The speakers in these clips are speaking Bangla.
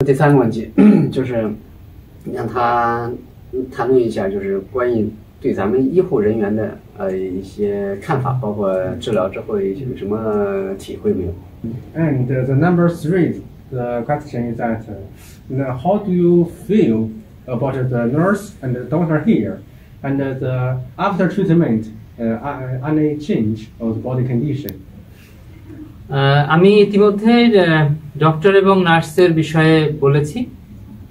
第三个问题就是让他谈论一下，就是关于对咱们医护人员的一些看法，包括治疗之后有什么体会没有 ？And the number 3, the question is that how do you feel about the nurse and the doctor here, and the after treatment, any change of the body condition? আমি ইতিমধ্যে ডক্টর এবং নার্সের বিষয়ে বলেছি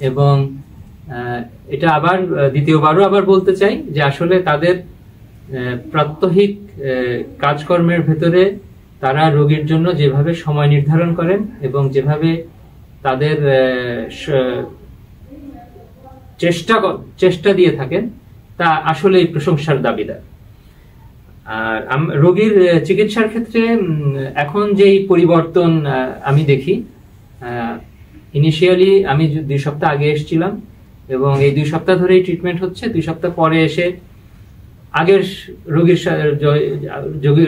এবং এটা আবার দ্বিতীয়বারও আবার বলতে চাই যে আসলে তাদের প্রাত্যহিক কাজকর্মের ভেতরে তারা রোগীর জন্য যেভাবে সময় নির্ধারণ করেন এবং যেভাবে তাদের চেষ্টা দিয়ে থাকেন তা আসলেই প্রশংসার দাবিদার। আর রোগীর চিকিৎসার ক্ষেত্রে এখন যেই পরিবর্তন আমি দেখি, ইনিশিয়ালি আমি 2 সপ্তাহ আগে এসেছিলাম এবং এই 2 সপ্তাহ ধরেই ট্রিটমেন্ট হচ্ছে। 2 সপ্তাহ পরে এসে আগের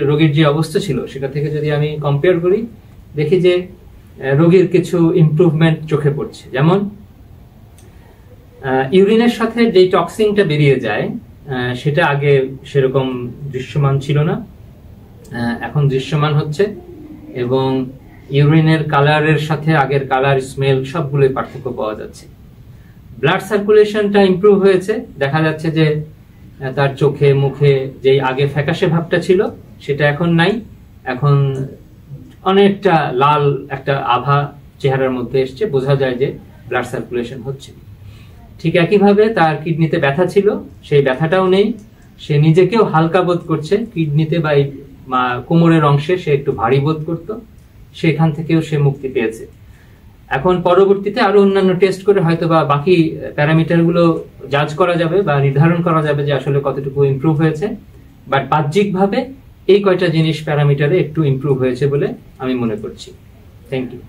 রোগীর যে অবস্থা ছিল সেটা থেকে যদি আমি কম্পেয়ার করি, দেখি যে রোগীর কিছু ইমপ্রুভমেন্ট চোখে পড়ছে। যেমন ইউরিনের সাথে যেই টক্সিনটা বেরিয়ে যায় সেটা আগে সেরকম দৃশ্যমান ছিল না, এখন দৃশ্যমান হচ্ছে এবং ইউরিনের কালারের সাথে আগের কালার, স্মেল সবগুলোই পার্থক্য পাওয়া যাচ্ছে। ব্লাড সার্কুলেশনটা ইমপ্রুভ হয়েছে, দেখা যাচ্ছে যে তার চোখে মুখে যেই আগে ফ্যাকাশে ভাবটা ছিল সেটা এখন নাই, এখন অনেকটা লাল একটা আভা চেহারার মধ্যে এসছে, বোঝা যায় যে ব্লাড সার্কুলেশন হচ্ছে। ঠিক একইভাবে তার কিডনিতে ব্যথা ছিল, সেই ব্যথাটাও নেই, সে নিজেকেও হালকা বোধ করছে। কিডনিতে বা কোমরের অংশে সে একটু ভারী বোধ করত, সেখান থেকেও সে মুক্তি পেয়েছে। এখন পরবর্তীতে আরো অন্যান্য টেস্ট করে হয়তো বা বাকি প্যারামিটারগুলো জাজ করা যাবে বা নির্ধারণ করা যাবে যে আসলে কতটুকু ইমপ্রুভ হয়েছে, বাট বাহ্যিকভাবে এই কয়টা জিনিস প্যারামিটারে একটু ইমপ্রুভ হয়েছে বলে আমি মনে করছি। Thank you.